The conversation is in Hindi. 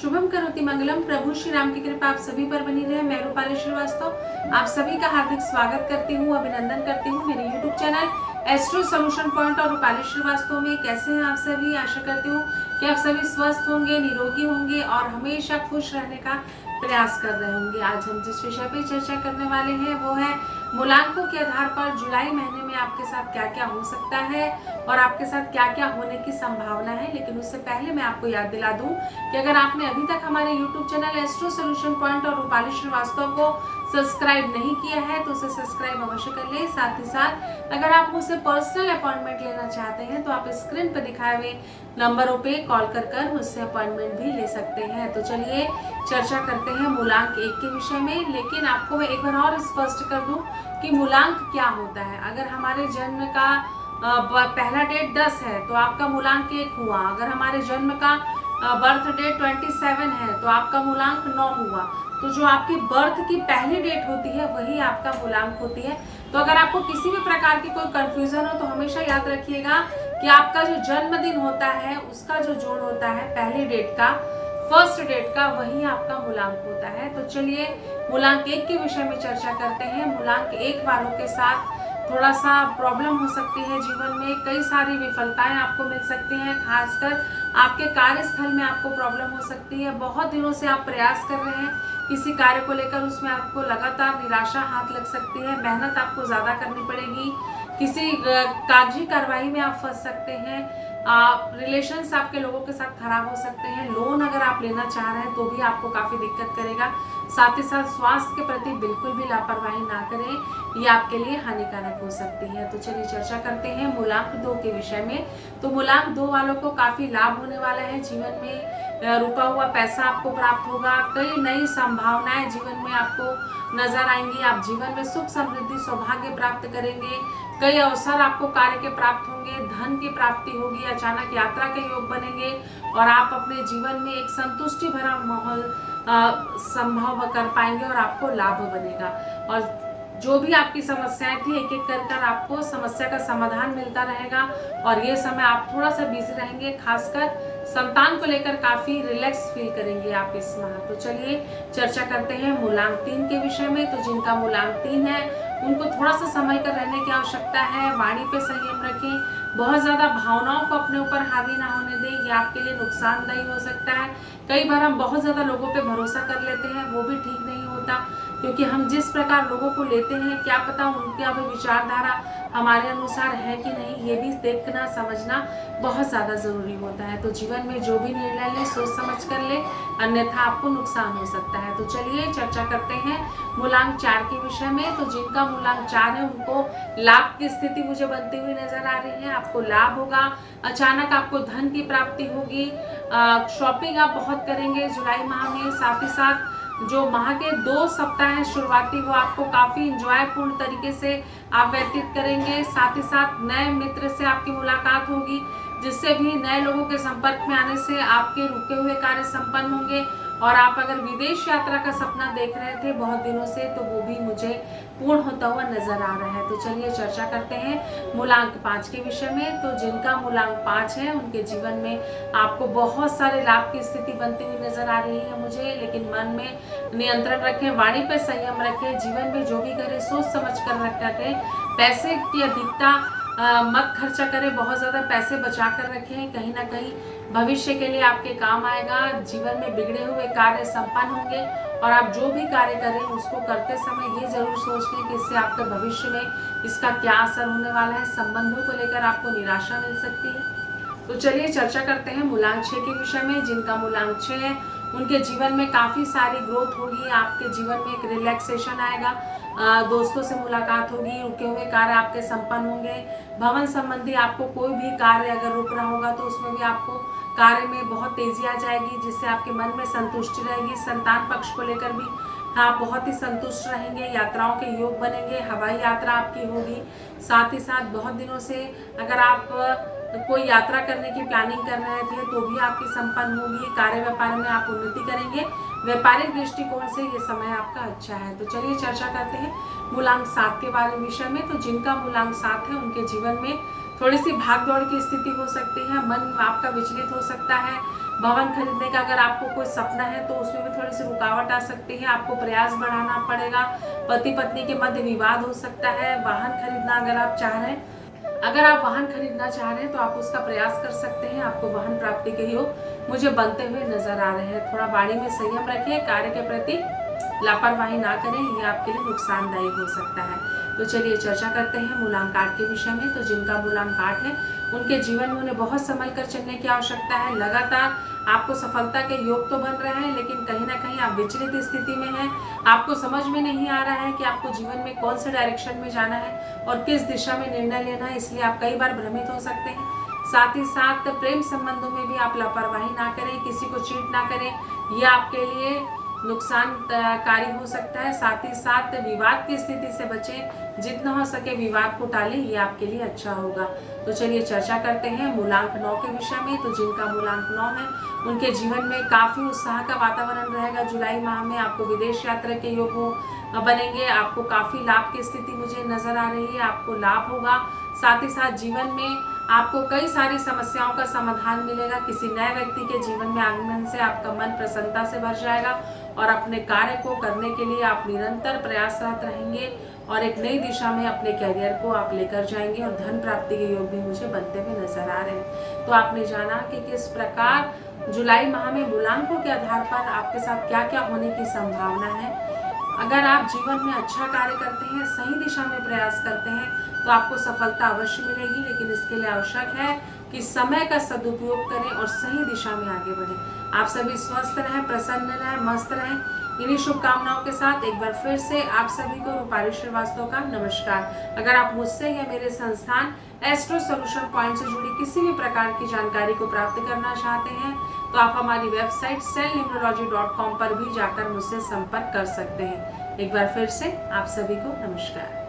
शुभम करोति मंगलम। प्रभु श्री राम की कृपा आप सभी पर बनी रहे। मैं रूपाली श्रीवास्तव आप सभी का हार्दिक स्वागत करती हूँ, अभिनंदन करती हूँ मेरे YouTube channel astro solution point और रूपाली श्रीवास्तव में। कैसे हैं आप सभी? आशा करती हूँ कि आप सभी स्वस्थ होंगे, निरोगी होंगे और हमेशा खुश रहने का प्रयास कर रहे होंगे। आज हम जिस विषय पे चर्चा करने वाले हैं वो है मूलांकों के आधार पर जुलाई महीने में आपके साथ क्या क्या हो सकता है और आपके साथ क्या क्या होने की संभावना है। लेकिन उससे पहले मैं आपको याद दिला दूं कि अगर आपने अभी तक हमारे YouTube channel astro solution point और रूपाली श्रीवास्तव को सब्सक्राइब नहीं किया है तो उसे सब्सक्राइब अवश्य कर ले। साथ ही साथ अगर आप मुझसे पर्सनल अपॉइंटमेंट लेना चाहते हैं तो आप स्क्रीन पर दिखाए हुए नंबरों पे कॉल कर मुझसे अपॉइंटमेंट भी ले सकते हैं। तो चलिए चर्चा करते हैं मूलांक 1 के विषय में। लेकिन आपको मैं एक बार और स्पष्ट कर दूं कि मूलांक क्या होता है। अगर हमारे जन्म का पहला डेट 10 है तो आपका मूलांक 1 हुआ। अगर हमारे जन्म का बर्थ डेट 27 है तो आपका मूलांक 9 हुआ। तो जो आपकी बर्थ की पहली डेट होती है वही आपका मूलांक होती है। तो अगर आपको किसी भी प्रकार की कोई कंफ्यूजन हो तो हमेशा याद रखिएगा कि आपका जो जन्मदिन होता है उसका जो जोड़ होता है पहली डेट का, फर्स्ट डेट का, वही आपका मूलांक होता है। तो चलिए मूलांक 1 के विषय में चर्चा करते हैं। मूलांक 1 वालों के साथ थोड़ा सा प्रॉब्लम हो सकती है जीवन में, कई सारी विफलताएं आपको मिल सकती हैं। खासकर आपके कार्यस्थल में आपको प्रॉब्लम हो सकती है। बहुत दिनों से आप प्रयास कर रहे हैं किसी कार्य को लेकर, उसमें आपको लगातार निराशा हाथ लग सकती है। मेहनत आपको ज़्यादा करनी पड़ेगी। किसी कागजी कार्रवाई में आप फंस सकते हैं। रिलेशंस आपके लोगों के साथ खराब हो सकते हैं। लोन अगर आप लेना चाह रहे हैं तो भी आपको काफ़ी दिक्कत करेगा। साथ ही साथ स्वास्थ्य के प्रति बिल्कुल भी लापरवाही ना करें, ये आपके लिए हानिकारक हो सकती है। तो चलिए चर्चा करते हैं मूलांक 2 के विषय में। तो मूलांक 2 वालों को काफ़ी लाभ होने वाला है। जीवन में रुका हुआ पैसा आपको प्राप्त होगा। कई नई संभावनाएं जीवन में आपको नजर आएंगी। आप जीवन में सुख समृद्धि सौभाग्य प्राप्त करेंगे। कई अवसर आपको कार्य के प्राप्त होंगे। धन की प्राप्ति होगी। अचानक यात्रा के योग बनेंगे और आप अपने जीवन में एक संतुष्टि भरा माहौल संभव कर पाएंगे और आपको लाभ बनेगा। और जो भी आपकी समस्याएं थी एक एक कर आपको समस्या का समाधान मिलता रहेगा। और ये समय आप थोड़ा सा बिजी रहेंगे। खासकर संतान को लेकर काफी रिलैक्स फील करेंगे आप इस माह। तो चलिए चर्चा करते हैं मूलांक 3 के विषय में। तो जिनका मूलांक 3 है उनको थोड़ा सा संभल कर रहने की आवश्यकता है। वाणी पे संयम रखें। बहुत ज्यादा भावनाओं को अपने ऊपर हावी ना होने दें, ये आपके लिए नुकसानदायी हो सकता है। कई बार हम बहुत ज्यादा लोगों पे भरोसा कर लेते हैं, वो भी ठीक नहीं होता, क्योंकि हम जिस प्रकार लोगों को लेते हैं क्या पता उनकी अब विचारधारा हमारे अनुसार है कि नहीं, ये भी देखना समझना बहुत ज़्यादा ज़रूरी होता है। तो जीवन में जो भी निर्णय ले सोच समझ कर ले, अन्यथा आपको नुकसान हो सकता है। तो चलिए चर्चा करते हैं मूलांक 4 के विषय में। तो जिनका मूलांक 4 है उनको लाभ की स्थिति मुझे बनती हुई नजर आ रही है। आपको लाभ होगा। अचानक आपको धन की प्राप्ति होगी। शॉपिंग आप बहुत करेंगे जुलाई माह में। साथ ही साथ जो माह के 2 सप्ताह हैं शुरुआती, वो आपको काफी इंजॉयपूर्ण तरीके से आप व्यतीत करेंगे। साथ ही साथ नए मित्र से आपकी मुलाकात होगी, जिससे भी नए लोगों के संपर्क में आने से आपके रुके हुए कार्य संपन्न होंगे। और आप अगर विदेश यात्रा का सपना देख रहे थे बहुत दिनों से तो वो भी मुझे पूर्ण होता हुआ नजर आ रहा है। तो चलिए चर्चा करते हैं मूलांक 5 के विषय में। तो जिनका मूलांक 5 है उनके जीवन में आपको बहुत सारे लाभ की स्थिति बनती हुई नजर आ रही है मुझे। लेकिन मन में नियंत्रण रखें, वाणी पे संयम रखें। जीवन में जो भी करें सोच समझ कर रखें। पैसे की अधिकता मत खर्चा करें। बहुत ज्यादा पैसे बचा कर रखें, कहीं ना कहीं भविष्य के लिए आपके काम आएगा। जीवन में बिगड़े हुए कार्य संपन्न होंगे और आप जो भी कार्य करें उसको करते समय ये जरूर सोच लें कि इससे आपके भविष्य में इसका क्या असर होने वाला है। संबंधों को लेकर आपको निराशा मिल सकती है। तो चलिए चर्चा करते हैं मूलांक 6 के विषय में। जिनका मूलांक 6 है उनके जीवन में काफी सारी ग्रोथ होगी। आपके जीवन में एक रिलैक्सेशन आएगा। दोस्तों से मुलाकात होगी। रुके हुए कार्य आपके संपन्न होंगे। भवन संबंधी आपको कोई भी कार्य अगर रुक रहा होगा तो उसमें भी आपको कार्य में बहुत तेजी आ जाएगी, जिससे आपके मन में संतुष्टि रहेगी। संतान पक्ष को लेकर भी आप बहुत ही संतुष्ट रहेंगे। यात्राओं के योग बनेंगे। हवाई यात्रा आपकी होगी। साथ ही साथ बहुत दिनों से अगर आप कोई यात्रा करने की प्लानिंग कर रहे थे तो भी आपकी संपन्न होगी। कार्य व्यापार में आप उन्नति करेंगे। व्यापारिक दृष्टिकोण से ये समय आपका अच्छा है। तो चलिए चर्चा करते हैं मूलांक 7 के बारे में विषय में। तो जिनका मूलांक 7 है उनके जीवन में थोड़ी सी भाग दौड़ की स्थिति हो सकती है। मन आपका विचलित हो सकता है। भवन खरीदने का अगर आपको कोई सपना है तो उसमें भी थोड़ी सी रुकावट आ सकती है, आपको प्रयास बढ़ाना पड़ेगा। पति पत्नी के मध्य विवाद हो सकता है। वाहन खरीदना अगर आप चाह रहे हैं, अगर आप वाहन खरीदना चाह रहे हैं तो आप उसका प्रयास कर सकते हैं। आपको वाहन प्राप्ति के योग मुझे बनते हुए नजर आ रहे हैं। थोड़ा वाणी में संयम रखें, कार्य के प्रति लापरवाही ना करें, ये आपके लिए नुकसानदायक हो सकता है। तो चलिए चर्चा करते हैं मूलांक आठ के विषय में। तो जिनका मूलांक आठ है उनके जीवन में उन्हें बहुत संभल कर चलने की आवश्यकता है। लगातार आपको सफलता के योग तो बन रहे हैं, लेकिन कहीं ना कहीं आप विचलित स्थिति में हैं। आपको समझ में नहीं आ रहा है कि आपको जीवन में कौन से डायरेक्शन में जाना है और किस दिशा में निर्णय लेना है, इसलिए आप कई बार भ्रमित हो सकते हैं। साथ ही साथ प्रेम संबंधों में भी आप लापरवाही ना करें, किसी को चीट ना करें, यह आपके लिए नुकसानकारी हो सकता है। साथ ही साथ विवाद की स्थिति से बचें, जितना हो सके विवाद को टालें, ये आपके लिए अच्छा होगा। तो चलिए चर्चा करते हैं मूलांक 9 के विषय में। तो जिनका मूलांक 9 है उनके जीवन में काफी उत्साह का वातावरण रहेगा। जुलाई माह में आपको विदेश यात्रा के योग बनेंगे। आपको काफी लाभ की स्थिति मुझे नजर आ रही है, आपको लाभ होगा। साथ ही साथ जीवन में आपको कई सारी समस्याओं का समाधान मिलेगा। किसी नए व्यक्ति के जीवन में आगमन से आपका मन प्रसन्नता से भर जाएगा और अपने कार्य को करने के लिए आप निरंतर प्रयासरत रहेंगे और एक नई दिशा में अपने कैरियर को आप लेकर जाएंगे और धन प्राप्ति के योग भी मुझे बनते हुए नजर आ रहे हैं। तो आपने जाना कि किस प्रकार जुलाई माह में मूलांकों के आधार पर आपके साथ क्या क्या होने की संभावना है। अगर आप जीवन में अच्छा कार्य करते हैं, सही दिशा में प्रयास करते हैं, तो आपको सफलता अवश्य मिलेगी, लेकिन इसके लिए आवश्यक है कि समय का सदुपयोग करें और सही दिशा में आगे बढ़ें। आप सभी स्वस्थ रहें, प्रसन्न रहें, मस्त रहें। इन्हीं शुभकामनाओं के साथ एक बार फिर से आप सभी को रूपाली श्रीवास्तव का नमस्कार। अगर आप मुझसे या मेरे संस्थान एस्ट्रो सॉल्यूशन पॉइंट से जुड़ी किसी भी प्रकार की जानकारी को प्राप्त करना चाहते हैं तो आप हमारी वेबसाइट cellnumerology.com पर भी जाकर मुझसे संपर्क कर सकते हैं। एक बार फिर से आप सभी को नमस्कार।